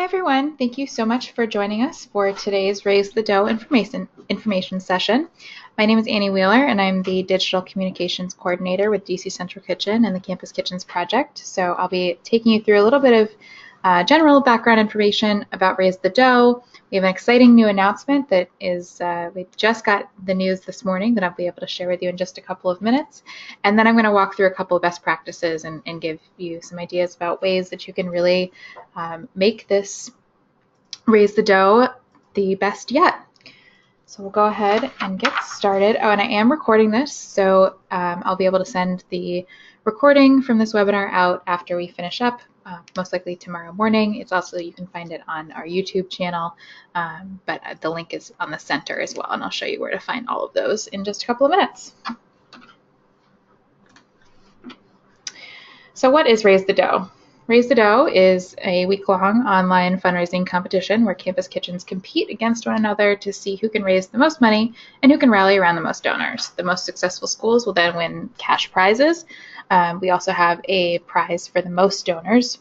everyone, thank you so much for joining us for today's Raise the Dough information session. My name is Annie Wheeler and I'm the Digital Communications Coordinator with DC Central Kitchen and the Campus Kitchens Project. So I'll be taking you through a little bit of general background information about Raise the Dough. We have an exciting new announcement that is, we just got the news this morning that I'll be able to share with you in just a couple of minutes. And then I'm going to walk through a couple of best practices and give you some ideas about ways that you can really make this Raise the Dough the best yet. So we'll go ahead and get started. Oh, and I am recording this, so I'll be able to send the recording from this webinar out after we finish up, most likely tomorrow morning. It's also, you can find it on our YouTube channel, but the link is on the center as well, and I'll show you where to find all of those in just a couple of minutes. So what is Raise the Dough? Raise the Dough is a week-long online fundraising competition where campus kitchens compete against one another to see who can raise the most money and who can rally around the most donors. The most successful schools will then win cash prizes. We also have a prize for the most donors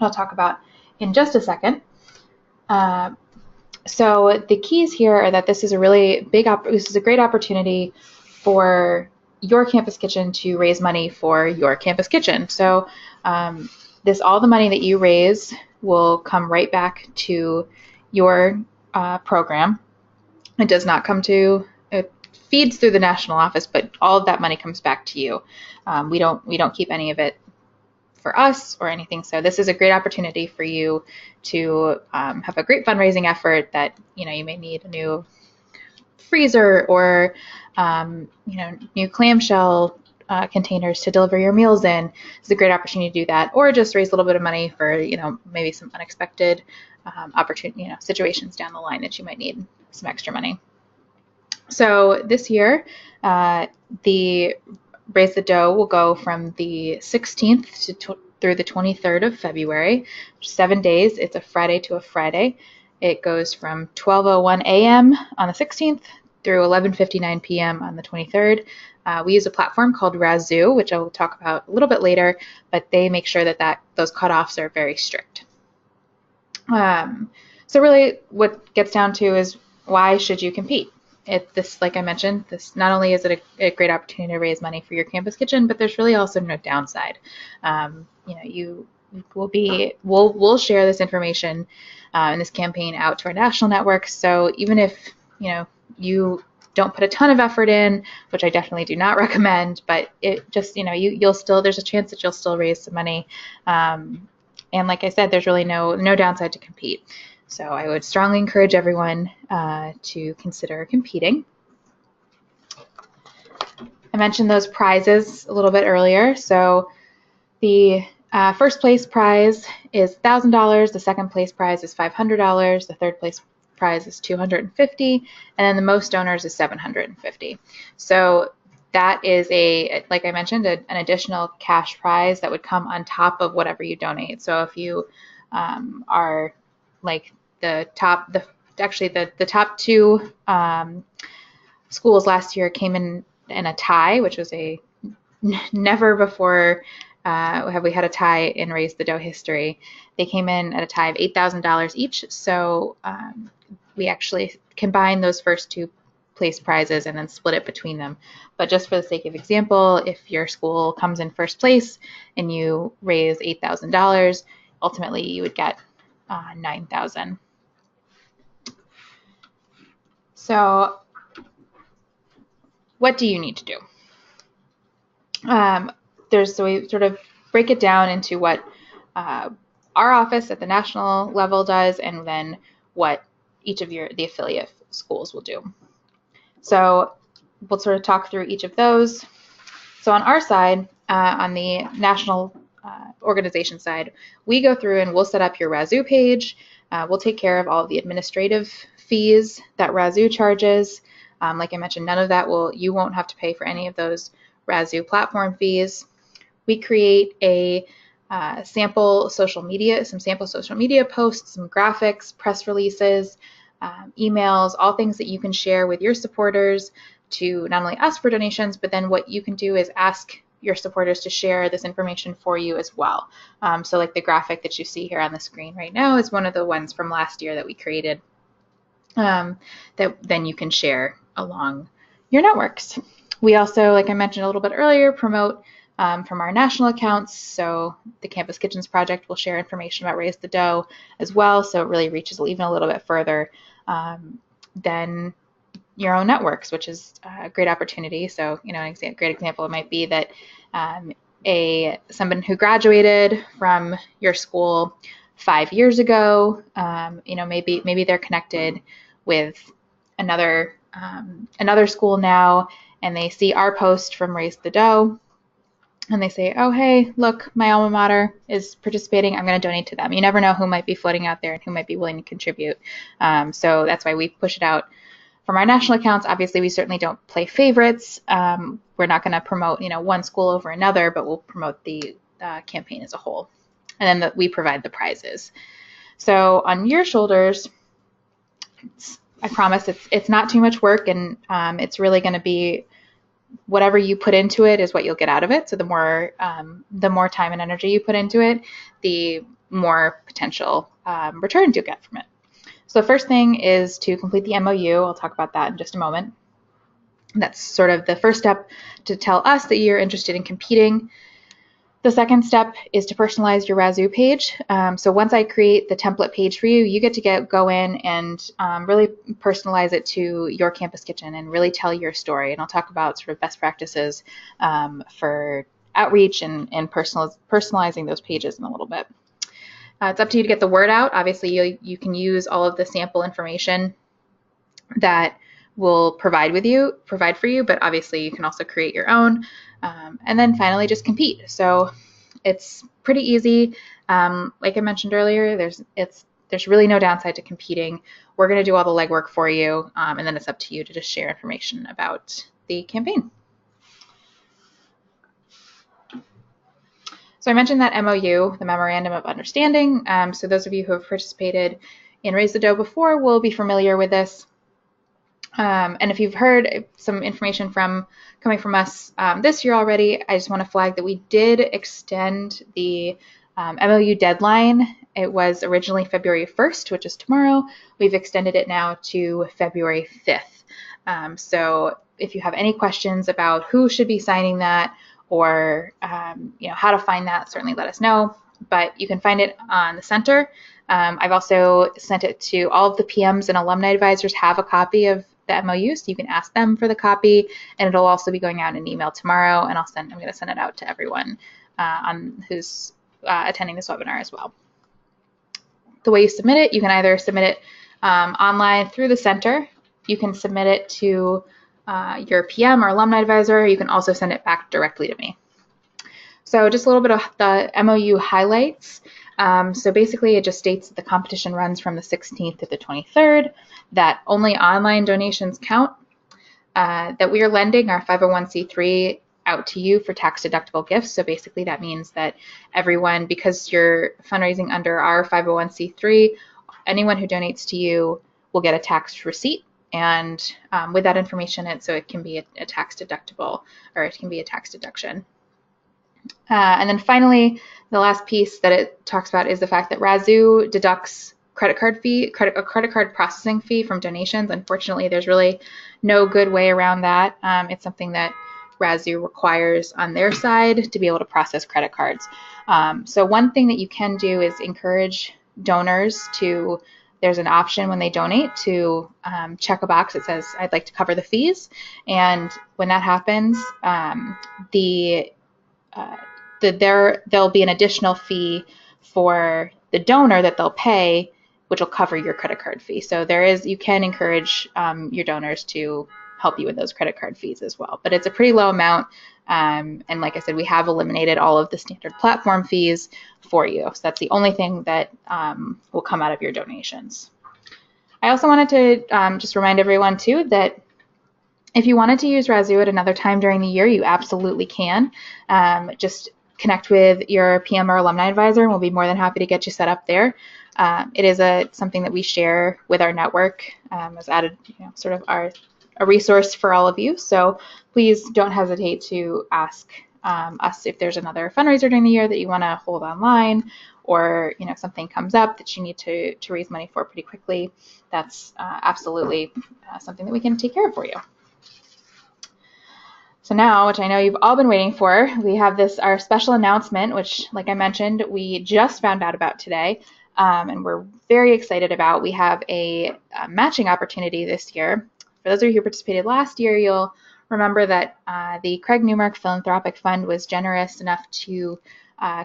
I'll talk about in just a second. So the keys here are that this is a really this is a great opportunity for your campus kitchen to raise money for your campus kitchen. So all the money that you raise will come right back to your program. It does not come to, it feeds through the national office, but all of that money comes back to you. We don't keep any of it for us or anything. So this is a great opportunity for you to have a great fundraising effort that, you may need a new freezer or, new clamshell containers to deliver your meals in. It's a great opportunity to do that, or just raise a little bit of money for, maybe some unexpected opportunity, situations down the line that you might need some extra money. So this year, the Raise the Dough will go from the 16th through the 23rd of February, 7 days. It's a Friday to a Friday. It goes from 12:01 a.m. on the 16th through 11:59 p.m. on the 23rd. We use a platform called Razoo, which I will talk about a little bit later, but they make sure that those cutoffs are very strict. So really what gets down to is, why should you compete? Like I mentioned, this not only is it a great opportunity to raise money for your campus kitchen, but there's really also no downside. We'll share this information and this campaign out to our national network. So even if you don't put a ton of effort in, which I definitely do not recommend, but it just you'll still, there's a chance that you'll still raise some money. And like I said, there's really no downside to compete. So I would strongly encourage everyone to consider competing. I mentioned those prizes a little bit earlier. So the first place prize is $1,000. The second place prize is $500. The third place prize is $250, and then the most donors is $750. So that is like I mentioned, an additional cash prize that would come on top of whatever you donate. So if you are like the top two schools last year came in a tie, which was a never before have we had a tie in Raise the Dough history. They came in at a tie of $8,000 each. So we actually combined those first two place prizes and then split it between them. But just for the sake of example, if your school comes in first place and you raise $8,000, ultimately you would get $9,000. So what do you need to do? So we sort of break it down into what our office at the national level does, and then what each of the affiliate schools will do. So we'll sort of talk through each of those. So on our side, on the national organization side, we go through and we'll set up your Razoo page. We'll take care of all of the administrative fees that Razoo charges. Like I mentioned, none of that you won't have to pay for any of those Razoo platform fees. We create some sample social media posts, some graphics, press releases, emails, all things that you can share with your supporters to not only us for donations, but then what you can do is ask your supporters to share this information for you as well. So like the graphic that you see here on the screen right now is one of the ones from last year that we created that then you can share along your networks. We also, like I mentioned a little bit earlier, promote from our national accounts. So the Campus Kitchens Project will share information about Raise the Dough as well. So it really reaches even a little bit further than your own networks, which is a great opportunity. So, a great example might be that someone who graduated from your school 5 years ago, maybe they're connected with another school now, and they see our post from Raise the Dough, and they say, oh, hey, look, my alma mater is participating. I'm going to donate to them. You never know who might be floating out there and who might be willing to contribute. So that's why we push it out from our national accounts. Obviously, we certainly don't play favorites. We're not going to promote, one school over another, but we'll promote the campaign as a whole. And then we provide the prizes. So on your shoulders, I promise it's not too much work, and it's really going to be whatever you put into it is what you'll get out of it. So the more time and energy you put into it, the more potential returns you'll get from it. So the first thing is to complete the MOU. I'll talk about that in just a moment. That's sort of the first step to tell us that you're interested in competing. The second step is to personalize your Razoo page. So once I create the template page for you, you get to go in and really personalize it to your campus kitchen and really tell your story. And I'll talk about sort of best practices for outreach and personalizing those pages in a little bit. It's up to you to get the word out. Obviously, you can use all of the sample information that we'll provide for you, but obviously you can also create your own. And then finally, just compete. So it's pretty easy. Like I mentioned earlier, there's really no downside to competing. We're going to do all the legwork for you, and then it's up to you to just share information about the campaign. So I mentioned that MOU, the Memorandum of Understanding. So those of you who have participated in Raise the Dough before will be familiar with this. And if you've heard some information coming from us this year already, I just want to flag that we did extend the MOU deadline. It was originally February 1st, which is tomorrow. We've extended it now to February 5th. So if you have any questions about who should be signing that or how to find that, certainly let us know. But you can find it on the center. I've also sent it to all of the PMs and alumni advisors have a copy of the MOU, so you can ask them for the copy, and it'll also be going out in an email tomorrow, and I'm going to send it out to everyone who's attending this webinar as well. The way you submit it, you can either submit it online through the center, you can submit it to your PM or alumni advisor, you can also send it back directly to me. So just a little bit of the MOU highlights. So basically it just states that the competition runs from the 16th to the 23rd, that only online donations count, that we are lending our 501c3 out to you for tax-deductible gifts. So basically that means that everyone, because you're fundraising under our 501c3, anyone who donates to you will get a tax receipt, and with that information in it, so it can be a tax-deductible, or it can be a tax deduction. And then finally, the last piece that it talks about is the fact that Razoo deducts a credit card processing fee from donations. Unfortunately, there's really no good way around that. It's something that Razoo requires on their side to be able to process credit cards. So one thing that you can do is encourage donors to, there's an option when they donate to check a box that says, I'd like to cover the fees. And when that happens, there'll be an additional fee for the donor that they'll pay, which will cover your credit card fee. So you can encourage your donors to help you with those credit card fees as well. But it's a pretty low amount. And like I said, we have eliminated all of the standard platform fees for you. So that's the only thing that will come out of your donations. I also wanted to just remind everyone too that if you wanted to use Razoo at another time during the year, you absolutely can. Just connect with your PM or alumni advisor, and we'll be more than happy to get you set up there. It is something that we share with our network as added, sort of a resource for all of you. So please don't hesitate to ask us if there's another fundraiser during the year that you want to hold online, or something comes up that you need to raise money for pretty quickly. That's absolutely something that we can take care of for you. So now, which I know you've all been waiting for, we have our special announcement, which, like I mentioned, we just found out about today, and we're very excited about. We have a matching opportunity this year. For those of you who participated last year, you'll remember that the Craig Newmark Philanthropic Fund was generous enough to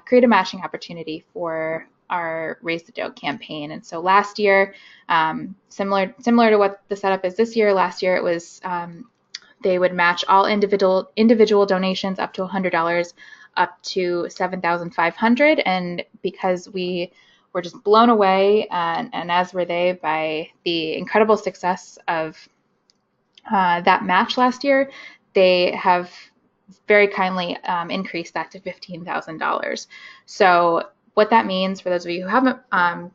create a matching opportunity for our Raise the Dough campaign. And so last year, similar to what the setup is this year, last year it was they would match all individual donations up to $100 up to $7,500. And because we were just blown away, and as were they, by the incredible success of that match last year, they have very kindly increased that to $15,000. So what that means, for those of you who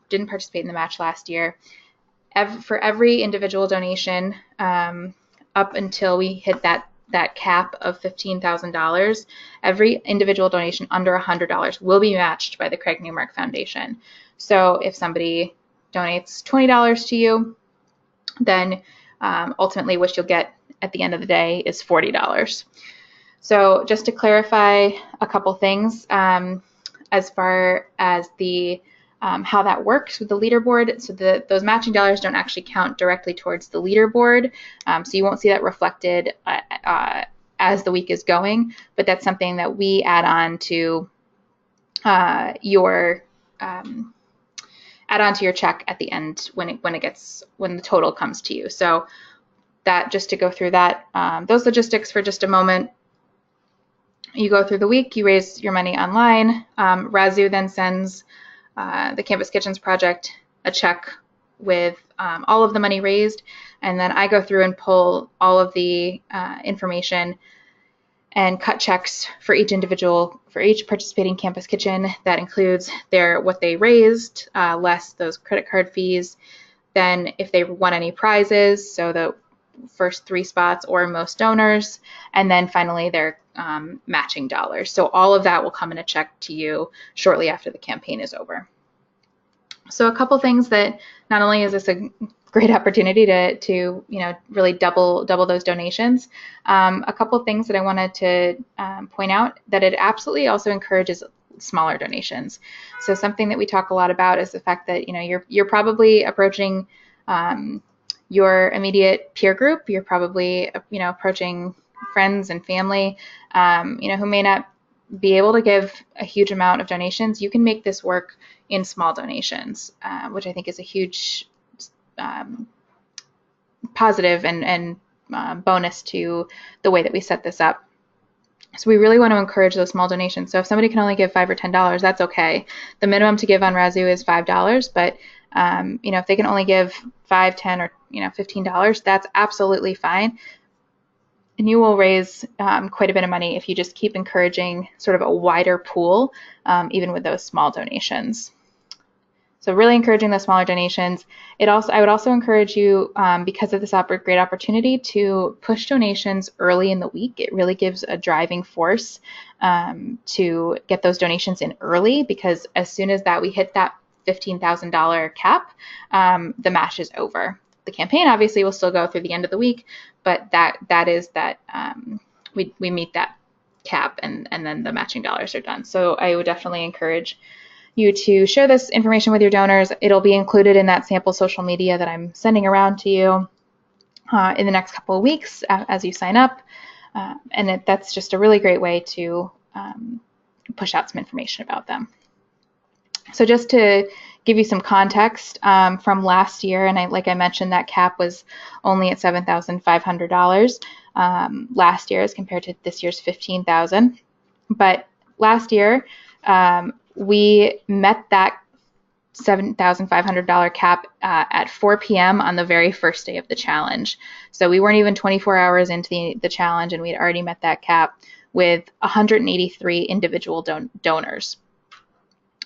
didn't participate in the match last year, for every individual donation up until we hit that cap of $15,000, every individual donation under $100 will be matched by the Craig Newmark Foundation. So if somebody donates $20 to you, then ultimately what you'll get at the end of the day is $40. So just to clarify a couple things as far as the how that works with the leaderboard. So those matching dollars don't actually count directly towards the leaderboard, so you won't see that reflected as the week is going, but that's something that we add on to your check at the end when the total comes to you. So that, just to go through that, those logistics for just a moment. You go through the week, you raise your money online. Razu then sends the Campus Kitchens Project a check with all of the money raised, and then I go through and pull all of the information and cut checks for each participating campus kitchen. That includes what they raised, less those credit card fees. Then if they won any prizes, so the first 3 spots or most donors, and then finally their matching dollars. So all of that will come in a check to you shortly after the campaign is over. So a couple things that, not only is this a great opportunity to really double those donations, a couple things that I wanted to point out, that it absolutely also encourages smaller donations. So something that we talk a lot about is the fact that you're probably approaching your immediate peer group. You're probably approaching friends and family who may not be able to give a huge amount of donations. You can make this work in small donations, which I think is a huge positive and bonus to the way that we set this up. So we really want to encourage those small donations. So if somebody can only give $5 or $10, that's okay. The minimum to give on Razu is $5, but if they can only give $5, $10, or $15, that's absolutely fine. And you will raise quite a bit of money if you just keep encouraging sort of a wider pool, even with those small donations. So really encouraging those smaller donations. I would also encourage you, because of this great opportunity, to push donations early in the week. It really gives a driving force to get those donations in early, because as soon as we hit that $15,000 cap, the match is over. The campaign obviously will still go through the end of the week, but we meet that cap, and then the matching dollars are done. So I would definitely encourage you to share this information with your donors. It'll be included in that sample social media that I'm sending around to you in the next couple of weeks as you sign up, and that's just a really great way to push out some information about them. So just to give you some context from last year, and like I mentioned, that cap was only at $7,500 last year as compared to this year's $15,000. But last year, we met that $7,500 cap at 4 p.m. on the very first day of the challenge. So we weren't even 24 hours into the challenge, and we had already met that cap with 183 individual donors.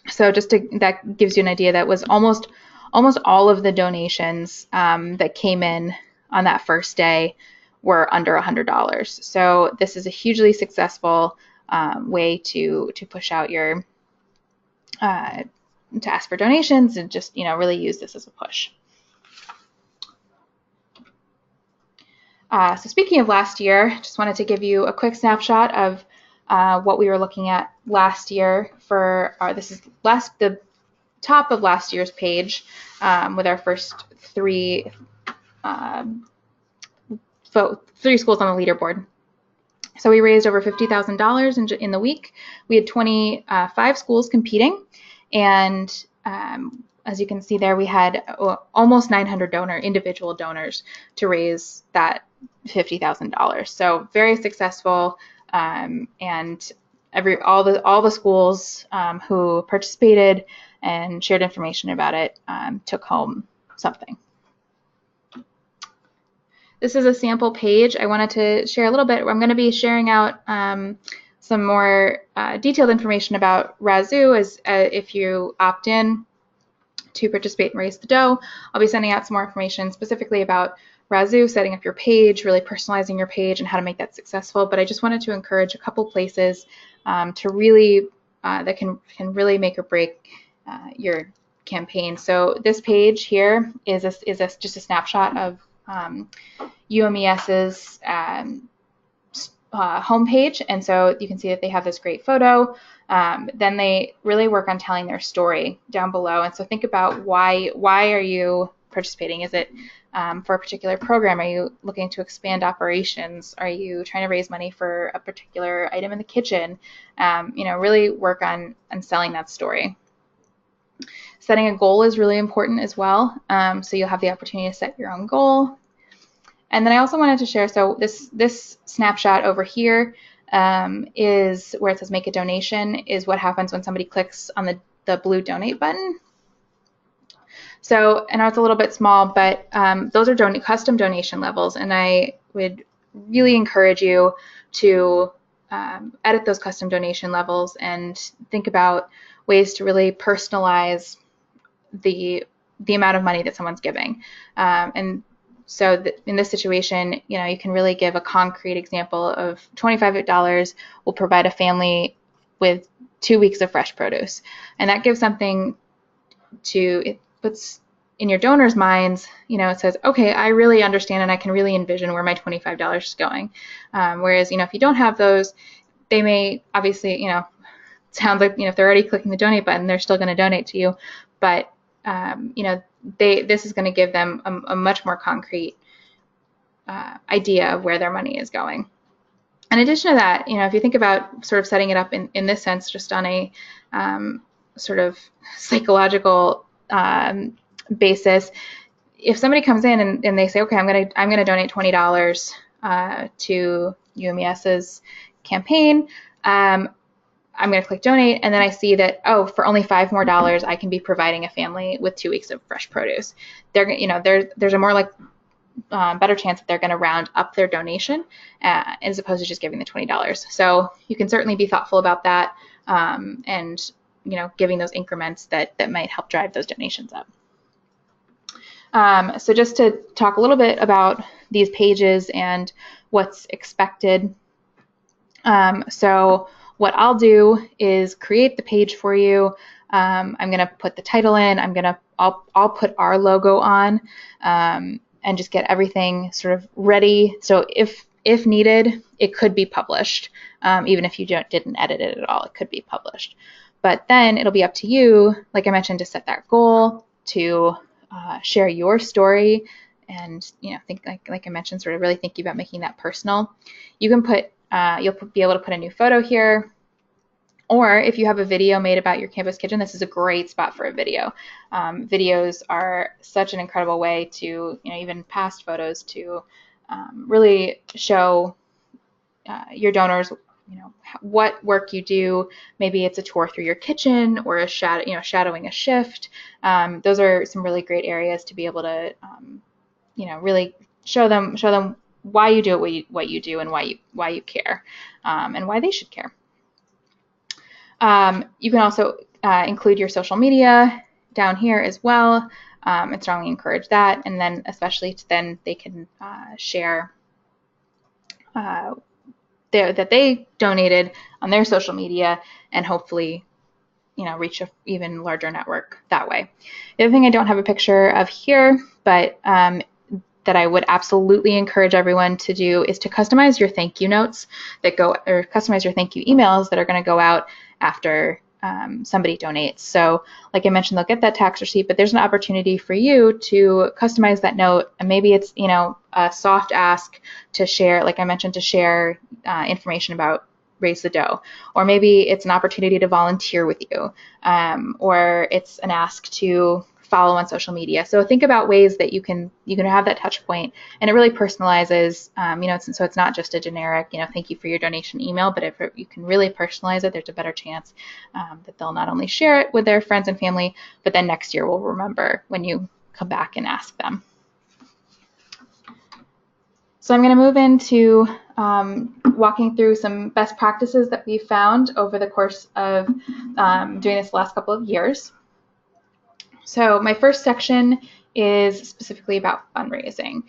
So that gives you an idea. That was almost all of the donations that came in on that first day were under $100. So this is a hugely successful way to push out your to ask for donations and just really use this as a push. So speaking of last year, just wanted to give you a quick snapshot of what we were looking at last year for this is the top of last year's page with our first three schools on the leaderboard. So we raised over $50,000 in the week. We had 25 schools competing, and as you can see there, we had almost 900 individual donors to raise that $50,000. So very successful, and all the schools who participated and shared information about it took home something. This is a sample page. I wanted to share a little bit. I'm going to be sharing out some more detailed information about Razoo as if you opt in to participate and raise the dough. I'll be sending out some more information specifically about Razoo, setting up your page, really personalizing your page, and how to make that successful. But I just wanted to encourage a couple places to really that can really make or break your campaign. So this page here is just a snapshot of UMES's homepage, and so you can see that they have this great photo. Then they really work on telling their story down below, and so think about why are you participating? Is it for a particular program? Are you looking to expand operations? Are you trying to raise money for a particular item in the kitchen? Really work on selling that story. Setting a goal is really important as well, so you'll have the opportunity to set your own goal. And then I also wanted to share, so this snapshot over here is where it says make a donation, is what happens when somebody clicks on the blue donate button. So, I know it's a little bit small, but those are custom donation levels, and I would really encourage you to edit those custom donation levels and think about ways to really personalize the amount of money that someone's giving. And so in this situation, you can really give a concrete example of $25 will provide a family with 2 weeks of fresh produce. And that gives something it puts in your donors' minds, it says, okay, I really understand and I can really envision where my $25 is going. Whereas, if you don't have those, they may obviously, sounds like, if they're already clicking the donate button, they're still going to donate to you. But, this is going to give them a much more concrete idea of where their money is going. In addition to that, if you think about sort of setting it up in this sense, just on a sort of psychological basis, if somebody comes in and they say, okay, I'm gonna donate $20 to UMES's campaign, I'm going to click donate, and then I see that, oh, for only $5 more, I can be providing a family with 2 weeks of fresh produce. There's a more better chance that they're going to round up their donation as opposed to just giving the $20. So you can certainly be thoughtful about that, and giving those increments that might help drive those donations up. So just to talk a little bit about these pages and what's expected. So what I'll do is create the page for you. I'm going to put the title in. I'll put our logo on, and just get everything sort of ready. So if needed, it could be published. Even if you didn't edit it at all, it could be published. But then it'll be up to you, like I mentioned, to set that goal, to share your story, and think like I mentioned, sort of really thinking about making that personal. You can put you'll be able to put a new photo here, or if you have a video made about your campus kitchen, this is a great spot for a video. Videos are such an incredible way to, even past photos, to really show your donors, what work you do. Maybe it's a tour through your kitchen or a shadowing a shift. Those are some really great areas to be able to, really show them why you do what you do and why you care, and why they should care. You can also include your social media down here as well, and strongly encourage that. And then especially then they can share that they donated on their social media and hopefully, reach an even larger network that way. The other thing I don't have a picture of here, but that I would absolutely encourage everyone to do is to customize your thank you notes or customize your thank you emails that are going to go out after somebody donates. So like I mentioned, they'll get that tax receipt, but there's an opportunity for you to customize that note. And maybe it's, a soft ask to share, like I mentioned, to share information about Raise the Dough. Or maybe it's an opportunity to volunteer with you, or it's an ask to follow on social media. So think about ways that you can have that touch point, and it really personalizes, so it's not just a generic, thank you for your donation email, but if you can really personalize it, there's a better chance that they'll not only share it with their friends and family, but then next year will remember when you come back and ask them. So I'm going to move into walking through some best practices that we found over the course of doing this the last couple of years. So my first section is specifically about fundraising.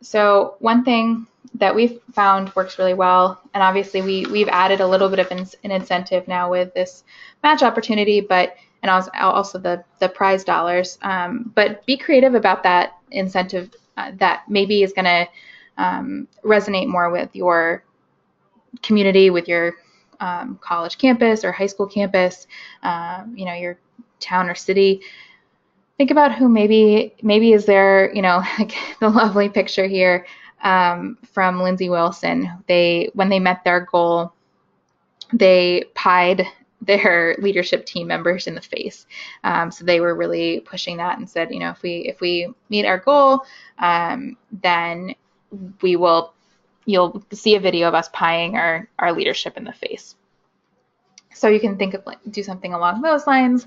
So one thing that we've found works really well, and obviously we've added a little bit of an incentive now with this match opportunity, and also the prize dollars. But be creative about that incentive that maybe is going to resonate more with your community, with your college campus or high school campus, your town or city. Think about who maybe is there, like the lovely picture here from Lindsay Wilson. When they met their goal, they pied their leadership team members in the face. So they were really pushing that and said, if we meet our goal, then you'll see a video of us pieing our leadership in the face. So you can think of do something along those lines.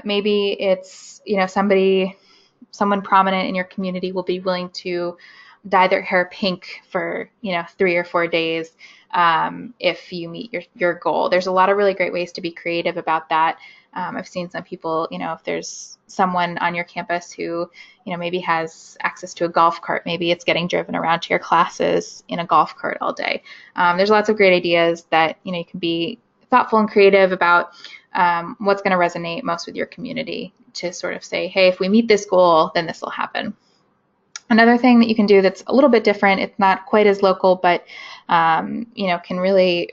Maybe it's, someone prominent in your community will be willing to dye their hair pink for, 3 or 4 days if you meet your goal. There's a lot of really great ways to be creative about that. I've seen some people, if there's someone on your campus who, maybe has access to a golf cart, maybe it's getting driven around to your classes in a golf cart all day. There's lots of great ideas that, you can be thoughtful and creative about what's going to resonate most with your community to sort of say, hey, if we meet this goal, then this will happen. Another thing that you can do that's a little bit different, it's not quite as local, but can really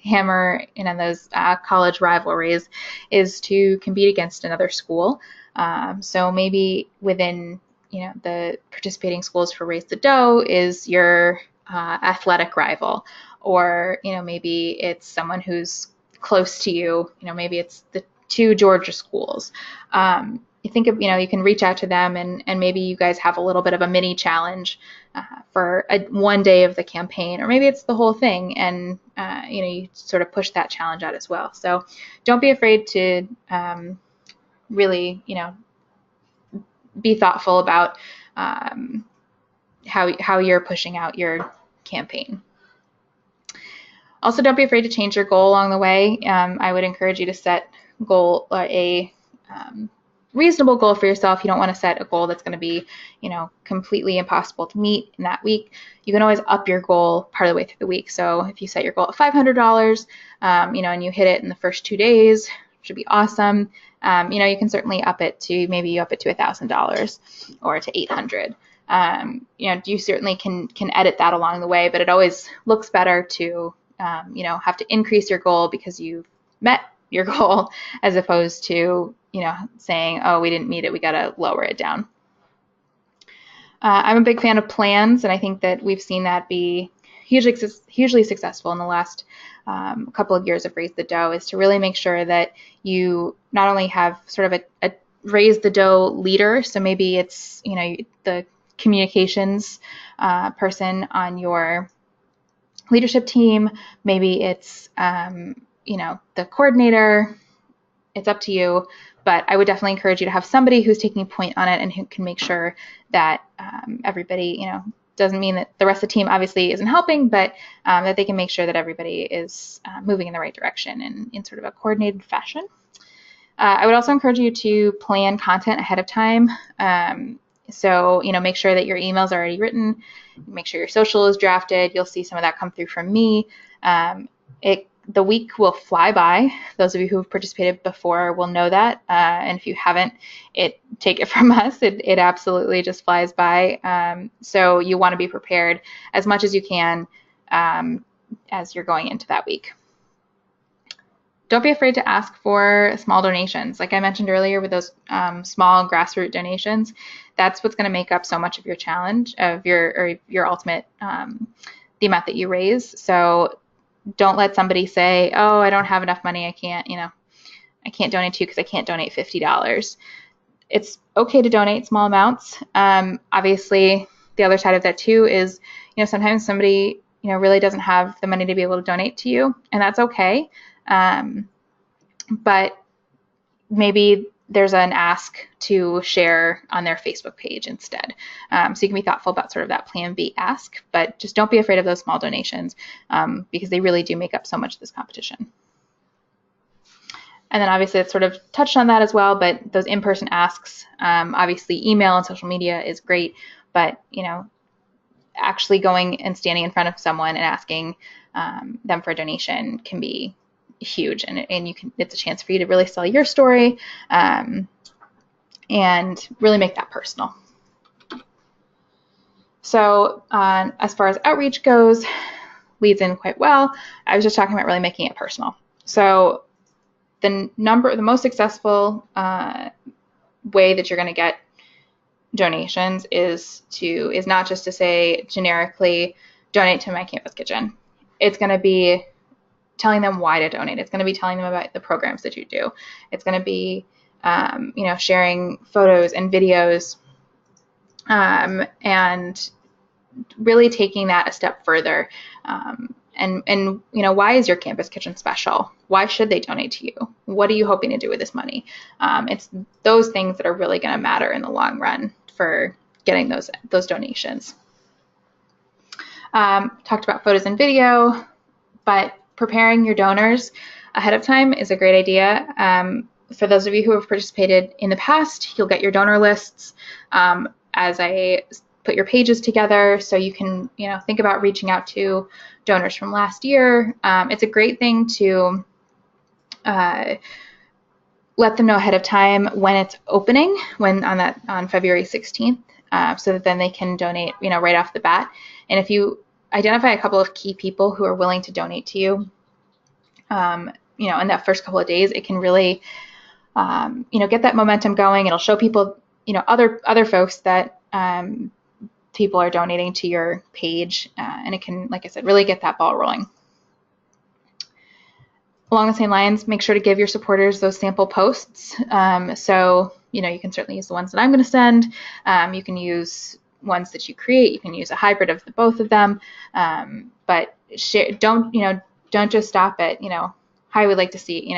hammer in on those college rivalries, is to compete against another school. So maybe within the participating schools for Raise the Dough is your athletic rival, or maybe it's someone who's close to you. Maybe it's the 2 Georgia schools. You think of, you can reach out to them and maybe you guys have a little bit of a mini challenge for one day of the campaign, or maybe it's the whole thing, and you sort of push that challenge out as well. So don't be afraid to really, be thoughtful about how you're pushing out your campaign. Also, don't be afraid to change your goal along the way. I would encourage you to set a reasonable goal for yourself. You don't want to set a goal that's going to be, completely impossible to meet in that week. You can always up your goal part of the way through the week. So if you set your goal at $500, and you hit it in the first 2 days, which would be awesome. You can certainly up it to $1,000 or to $800. You certainly can edit that along the way, but it always looks better to have to increase your goal because you've met your goal, as opposed to saying, oh, we didn't meet it, we got to lower it down. I'm a big fan of plans, and I think that we've seen that be hugely successful in the last couple of years of Raise the Dough, is to really make sure that you not only have sort of a Raise the Dough leader, so maybe it's the communications person on your leadership team, maybe it's the coordinator. It's up to you, but I would definitely encourage you to have somebody who's taking point on it and who can make sure that everybody, doesn't mean that the rest of the team obviously isn't helping, but that they can make sure that everybody is moving in the right direction in sort of a coordinated fashion. I would also encourage you to plan content ahead of time. So, make sure that your emails are already written, make sure your social is drafted. You'll see some of that come through from me. The week will fly by. Those of you who have participated before will know that. And if you haven't, take it from us. It absolutely just flies by. So you want to be prepared as much as you can as you're going into that week. Don't be afraid to ask for small donations. Like I mentioned earlier with those small grassroots donations, that's what's going to make up so much of your challenge, of your ultimate, the amount that you raise. So don't let somebody say, oh, I don't have enough money. I can't donate to you because I can't donate $50. It's okay to donate small amounts. Obviously, the other side of that too is, sometimes somebody, really doesn't have the money to be able to donate to you, and that's okay. But maybe there's an ask to share on their Facebook page instead. So you can be thoughtful about sort of that plan B ask, but just don't be afraid of those small donations because they really do make up so much of this competition. And then obviously it's sort of touched on that as well, but those in-person asks, obviously email and social media is great, but actually going and standing in front of someone and asking them for a donation can be huge, and it's a chance for you to really sell your story and really make that personal. So as far as outreach goes, leads in quite well. I was just talking about really making it personal. So the most successful way that you're going to get donations is not just to say generically donate to my campus kitchen. It's going to be telling them why to donate. It's going to be telling them about the programs that you do. It's going to be, sharing photos and videos, and really taking that a step further. And why is your campus kitchen special? Why should they donate to you? What are you hoping to do with this money? It's those things that are really going to matter in the long run for getting those donations. Talked about photos and video, but preparing your donors ahead of time is a great idea. For those of you who have participated in the past, you'll get your donor lists as I put your pages together, so you can think about reaching out to donors from last year. It's a great thing to let them know ahead of time when it's opening, on February 16th, so that then they can donate right off the bat. And if you identify a couple of key people who are willing to donate to you, in that first couple of days, it can really, get that momentum going. It'll show people, other folks that people are donating to your page, and it can, like I said, really get that ball rolling. Along the same lines, make sure to give your supporters those sample posts. So, you can certainly use the ones that I'm going to send. You can use ones that you create. You can use a hybrid of both of them. But don't just stop at, hi, we'd like to see,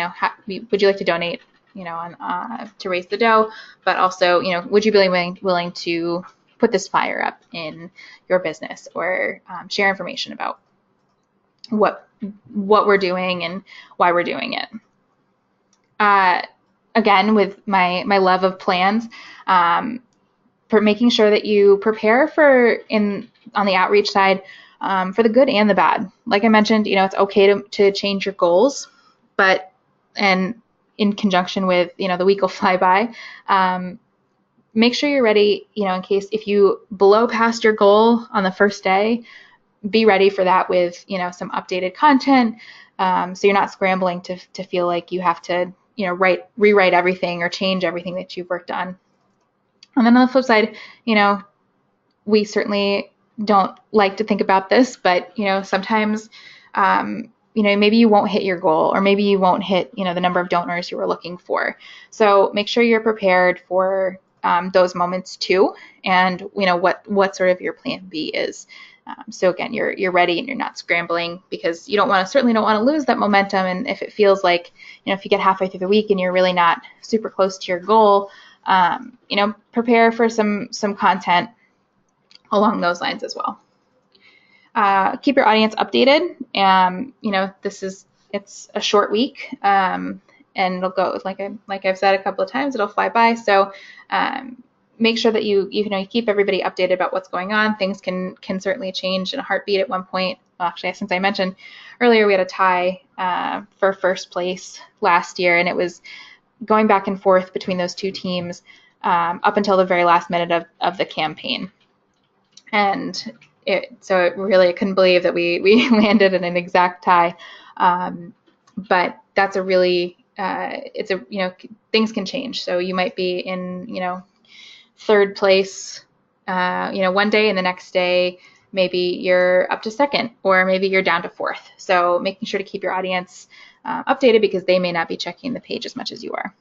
would you like to donate, to raise the dough? But also, would you be willing to put this flyer up in your business, or share information about what we're doing and why we're doing it. Again, with my love of plans, for making sure that you prepare on the outreach side for the good and the bad. Like I mentioned, it's okay to change your goals, and in conjunction with the week will fly by. Make sure you're ready, in case if you blow past your goal on the first day, be ready for that with some updated content, so you're not scrambling to feel like you have to rewrite everything or change everything that you've worked on. And then on the flip side, we certainly don't like to think about this, but sometimes maybe you won't hit your goal, or maybe you won't hit the number of donors you were looking for. So make sure you're prepared for those moments too, and what sort of your plan B is. So again, you're ready and you're not scrambling, because you certainly don't want to lose that momentum. And if it feels like, if you get halfway through the week and you're really not super close to your goal, prepare for some content along those lines as well. Keep your audience updated. It's a short week, and it'll go, like I've said a couple of times, it'll fly by. So make sure that you keep everybody updated about what's going on. Things can certainly change in a heartbeat at one point well, actually, since I mentioned earlier, we had a tie for first place last year, and it was going back and forth between those two teams up until the very last minute of the campaign. And so it really, I couldn't believe that we landed in an exact tie. But that's a really, it's a, things can change. So you might be in, third place, one day, and the next day, maybe you're up to second, or maybe you're down to fourth. So making sure to keep your audience updated, because they may not be checking the page as much as you are.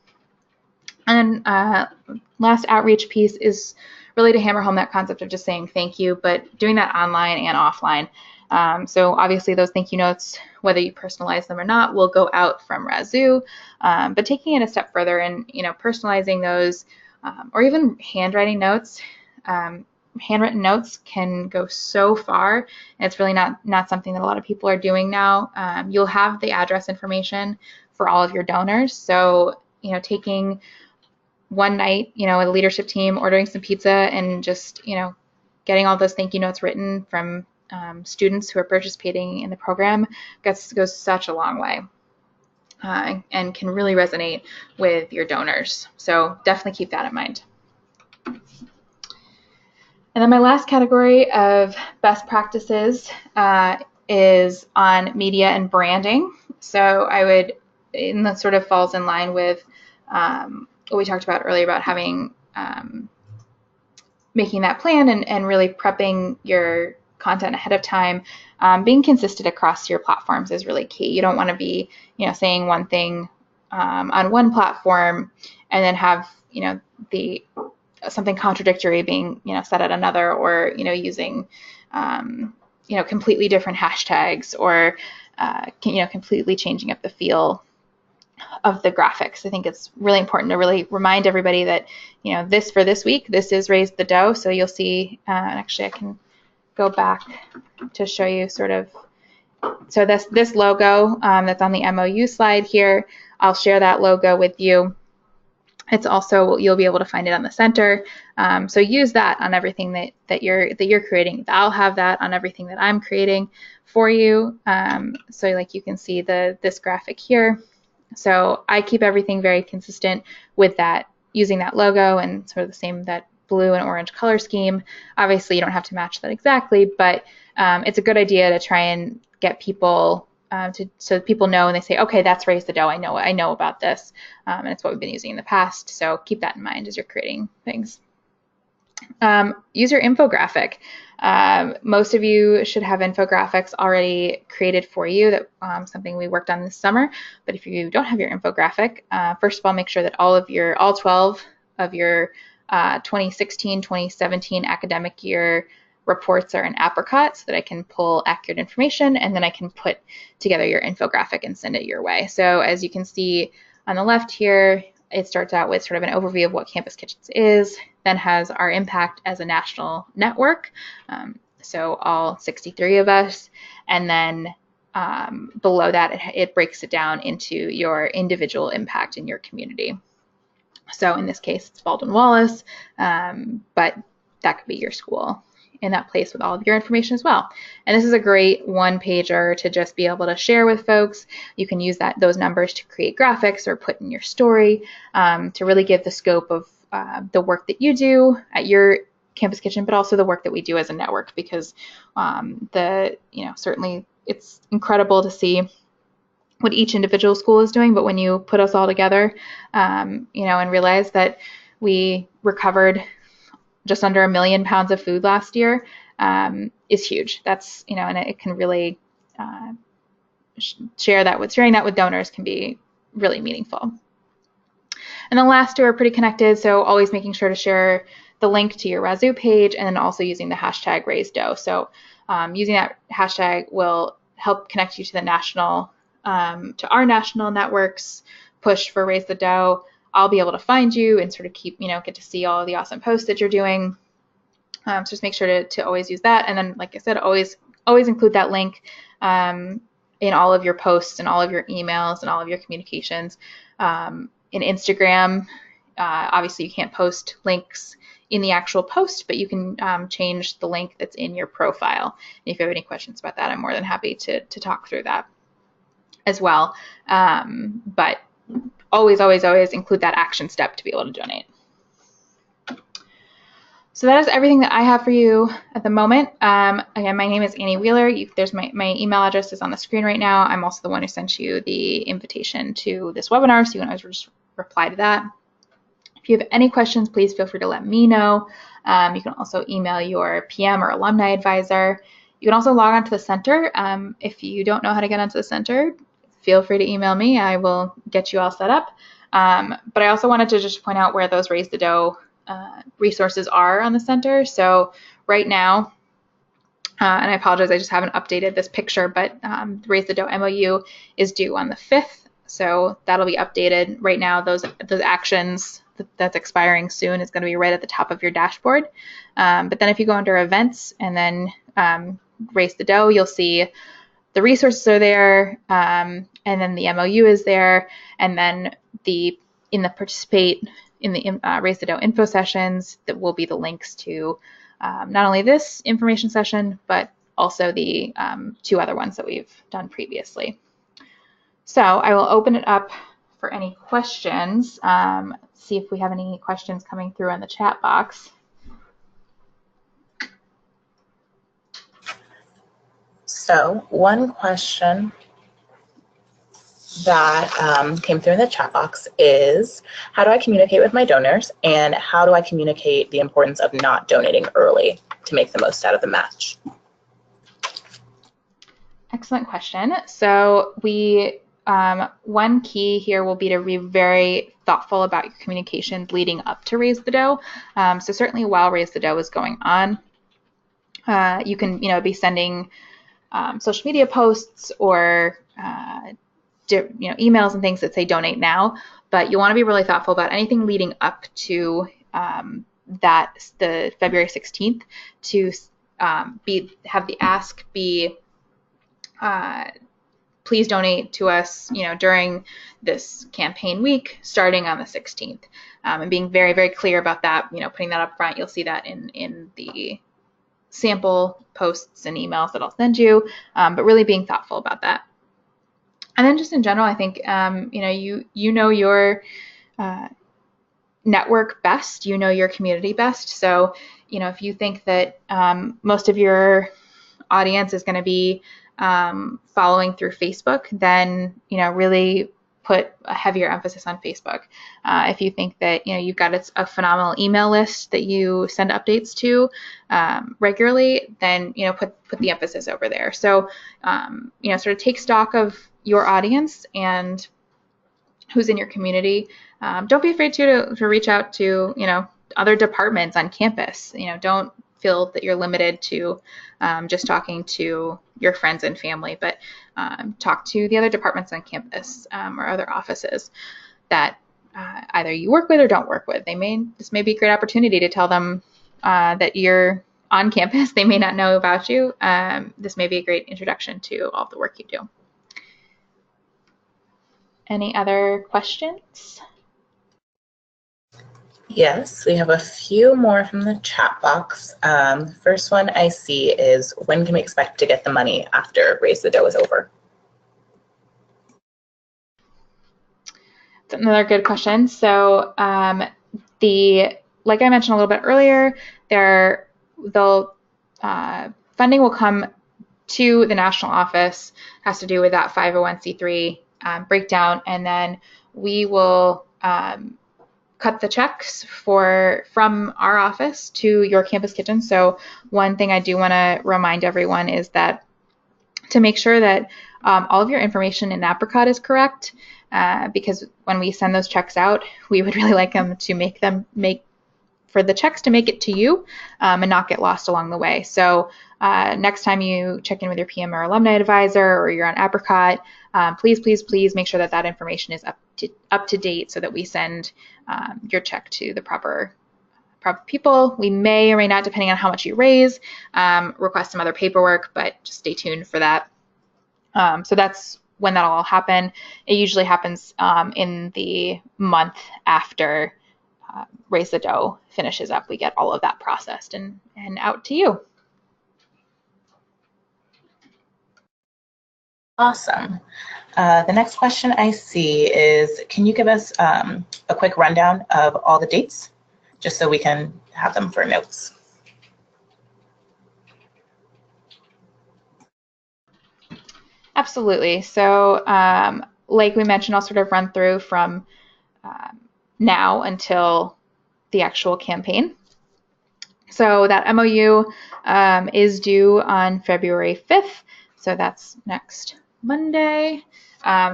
And last outreach piece is really to hammer home that concept of just saying thank you, but doing that online and offline. So obviously those thank you notes, whether you personalize them or not, will go out from Razoo, but taking it a step further and personalizing those, or even handwriting notes. Handwritten notes can go so far, and it's really not something that a lot of people are doing now. You'll have the address information for all of your donors, so taking one night, a leadership team ordering some pizza and just getting all those thank you notes written from students who are participating in the program goes such a long way, and can really resonate with your donors. So definitely keep that in mind. And then my last category of best practices is on media and branding. So that sort of falls in line with what we talked about earlier about having, making that plan and really prepping your content ahead of time. Being consistent across your platforms is really key. You don't want to be, saying one thing on one platform and then have, something contradictory being, said at another, or, using, completely different hashtags, or, completely changing up the feel of the graphics. I think it's really important to really remind everybody that, this for this week, this is Raise the Dough. So you'll see, actually I can go back to show you sort of, so this logo that's on the MOU slide here, I'll share that logo with you. It's also, you'll be able to find it on the center. So use that on everything that you're creating. I'll have that on everything that I'm creating for you. So like you can see this graphic here. So I keep everything very consistent with that, using that logo and sort of the same, that blue and orange color scheme. Obviously you don't have to match that exactly, but it's a good idea to try and get people so people know, and they say, okay, that's Raise the Dough. I know about this, and it's what we've been using in the past. So keep that in mind as you're creating things. Use your infographic. Most of you should have infographics already created for you. That something we worked on this summer. But if you don't have your infographic, first of all, make sure that all 12 of your 2016-2017 academic year reports are in Apricot, so that I can pull accurate information, and then I can put together your infographic and send it your way. So as you can see on the left here, it starts out with sort of an overview of what Campus Kitchens is, then has our impact as a national network, so all 63 of us, and then below that it breaks it down into your individual impact in your community. So in this case, it's Baldwin-Wallace, but that could be your school in that place with all of your information as well. And this is a great one-pager to just be able to share with folks. You can use those numbers to create graphics or put in your story, to really give the scope of the work that you do at your campus kitchen, but also the work that we do as a network, because certainly it's incredible to see what each individual school is doing, but when you put us all together, and realize that we recovered just under 1 million pounds of food last year, is huge. That's, and it can really sharing that with donors can be really meaningful. And the last two are pretty connected, so always making sure to share the link to your Razoo page, and then also using the hashtag RaiseDough. So using that hashtag will help connect you to the national, to our national networks push for Raise the Dough. I'll be able to find you and sort of get to see all of the awesome posts that you're doing. So just make sure to always use that. And then, like I said, always include that link in all of your posts and all of your emails and all of your communications. In Instagram, obviously you can't post links in the actual post, but you can change the link that's in your profile. And if you have any questions about that, I'm more than happy to talk through that as well. But always, always, always include that action step to be able to donate. So that is everything that I have for you at the moment. Again, my name is Annie Wheeler. There's my email address is on the screen right now. I'm also the one who sent you the invitation to this webinar, so you can always just reply to that. If you have any questions, please feel free to let me know. You can also email your PM or alumni advisor. You can also log onto the center. If you don't know how to get onto the center, feel free to email me. I will get you all set up. But I also wanted to just point out where those Raise the Dough resources are on the center. So right now, and I apologize, I just haven't updated this picture, but the Raise the Dough MOU is due on the 5th. So that'll be updated. Right now, those actions that's expiring soon is going to be right at the top of your dashboard. But then if you go under events and then Raise the Dough, you'll see the resources are there, and then the MOU is there, and then in the participate in the Raise the Dough info sessions, that will be the links to not only this information session, but also the 2 other ones that we've done previously. So I will open it up for any questions. See if we have any questions coming through in the chat box. So one question that came through in the chat box is, how do I communicate with my donors, and how do I communicate the importance of not donating early to make the most out of the match? Excellent question. So one key here will be to be very thoughtful about your communications leading up to Raise the Dough. So certainly while Raise the Dough is going on, you can be sending social media posts or emails and things that say donate now, but you want to be really thoughtful about anything leading up to the February 16th to have the ask be please donate to us during this campaign week starting on the 16th, and being very, very clear about that, putting that up front. You'll see that in the sample posts and emails that I'll send you, but really being thoughtful about that. And then just in general, I think, you know your network best, your community best. So, if you think that most of your audience is going to be following through Facebook, then, really put a heavier emphasis on Facebook. If you think that, you've got a phenomenal email list that you send updates to regularly, then, put the emphasis over there. So, sort of take stock of your audience and who's in your community. Don't be afraid to reach out to, other departments on campus. Don't feel that you're limited to just talking to your friends and family, but talk to the other departments on campus or other offices that either you work with or don't work with. This may be a great opportunity to tell them that you're on campus. They may not know about you. This may be a great introduction to all the work you do. Any other questions? Yes, we have a few more from the chat box. First one I see is, when can we expect to get the money after Raise the Dough is over? That's another good question. So like I mentioned a little bit earlier, funding will come to the national office, has to do with that 501c3 breakdown, and then we will cut the checks from our office to your campus kitchen. So one thing I do want to remind everyone is that to make sure that all of your information in Apricot is correct, because when we send those checks out, we would really like them to make for the checks to make it to you and not get lost along the way. So next time you check in with your PM or alumni advisor, or you're on Apricot, please, please, please make sure that information is up to date so that we send your check to the proper people. We may or may not, depending on how much you raise, request some other paperwork, but just stay tuned for that. So that's when that'll all happen. It usually happens in the month after Raise the Dough finishes up, we get all of that processed and out to you. Awesome. The next question I see is, can you give us a quick rundown of all the dates, just so we can have them for notes? Absolutely. So like we mentioned, I'll sort of run through from now until the actual campaign. So that MOU is due on February 5th. So that's next Monday.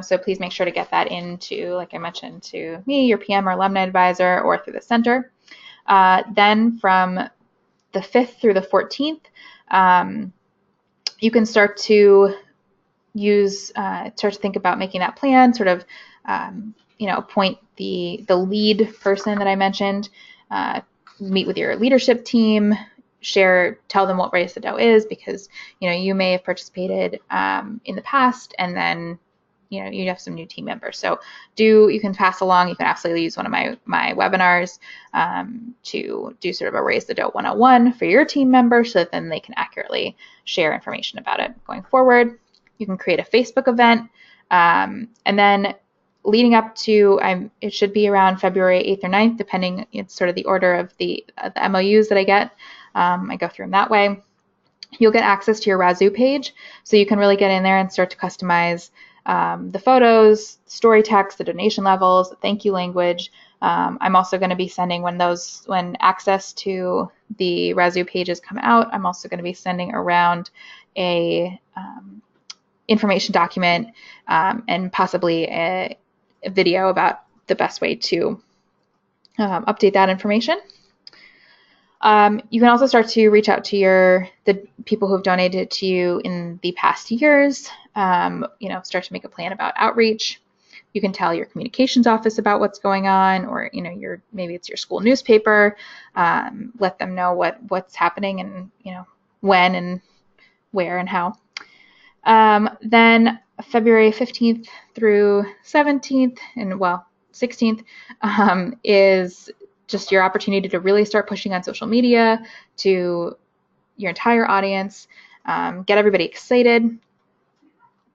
So please make sure to get that into, like I mentioned, to me, your PM or alumni advisor, or through the center. Then from the 5th through the 14th, you can start to start to think about making that plan, sort of, appoint the lead person that I mentioned, meet with your leadership team, tell them what Raise the Dough is, because, you may have participated in the past, and then, you have some new team members. So you can pass along, you can absolutely use one of my webinars to do sort of a Raise the Dough 101 for your team members, so that then they can accurately share information about it going forward. You can create a Facebook event, and then leading up to, it should be around February 8th or 9th, depending, it's sort of the order of the MOUs that I get. I go through them that way. You'll get access to your Razoo page, so you can really get in there and start to customize the photos, story text, the donation levels, the thank you language. I'm also going to be sending, when access to the Razoo pages come out, I'm also going to be sending around a information document and possibly a video about the best way to update that information. You can also start to reach out to the people who have donated to you in the past years. Start to make a plan about outreach. You can tell your communications office about what's going on, or maybe it's your school newspaper. Let them know what's happening, and when and where and how. Then February 15th through 17th, and 16th, is just your opportunity to really start pushing on social media to your entire audience, get everybody excited.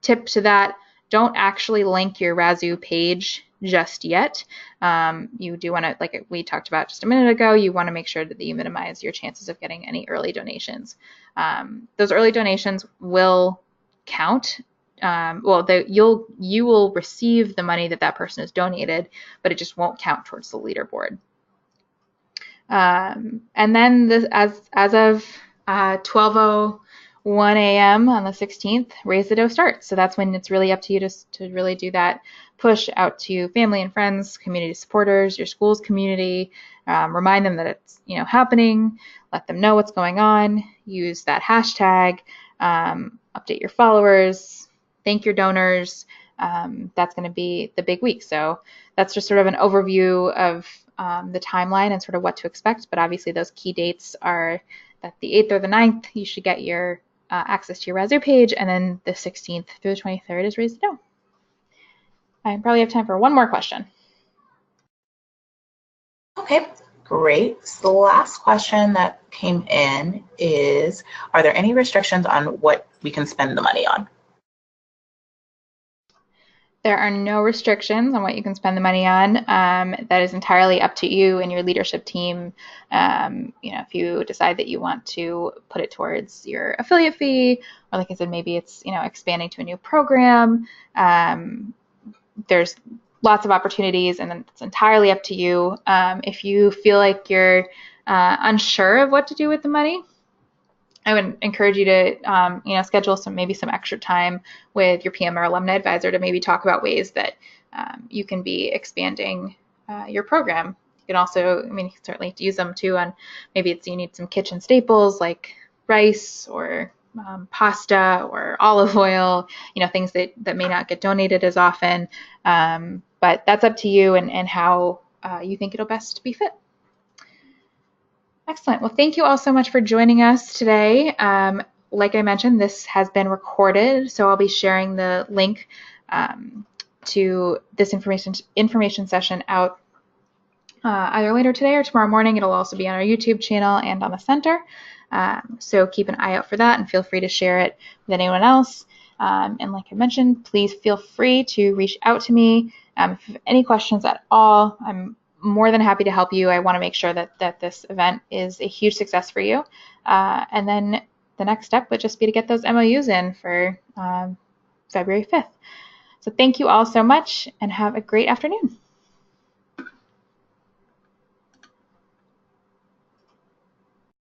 Tip to that, don't actually link your Razoo page just yet. You do want to, like we talked about just a minute ago, you want to make sure that you minimize your chances of getting any early donations. Those early donations will count. You will receive the money that person has donated, but it just won't count towards the leaderboard. And then as of 12:01 a.m. on the 16th, Raise the Dough starts. So that's when it's really up to you to really do that push out to family and friends, community supporters, your school's community. Remind them that it's happening. Let them know what's going on. Use that hashtag. Update your followers. Thank your donors. That's going to be the big week. So that's just sort of an overview of the timeline and sort of what to expect. But obviously those key dates are that the 8th or the 9th, you should get your access to your Razoo page, and then the 16th through the 23rd is Raise the Dough. I probably have time for one more question. Okay, great. So the last question that came in is, are there any restrictions on what we can spend the money on? There are no restrictions on what you can spend the money on. That is entirely up to you and your leadership team. If you decide that you want to put it towards your affiliate fee, or like I said, maybe it's expanding to a new program. There's lots of opportunities, and it's entirely up to you. If you feel like you're unsure of what to do with the money, I would encourage you to, schedule some extra time with your PM or alumni advisor to maybe talk about ways that you can be expanding your program. You can also, you can certainly use them too on, maybe you need some kitchen staples like rice or pasta or olive oil, things that may not get donated as often. But that's up to you and how you think it'll best be fit. Excellent. Well, thank you all so much for joining us today. Like I mentioned, this has been recorded, so I'll be sharing the link to this information session out either later today or tomorrow morning. It'll also be on our YouTube channel and on the center. So keep an eye out for that and feel free to share it with anyone else. And like I mentioned, please feel free to reach out to me if you have any questions at all. I'm more than happy to help you. I want to make sure that this event is a huge success for you. And then the next step would just be to get those MOUs in for February 5th. So thank you all so much and have a great afternoon.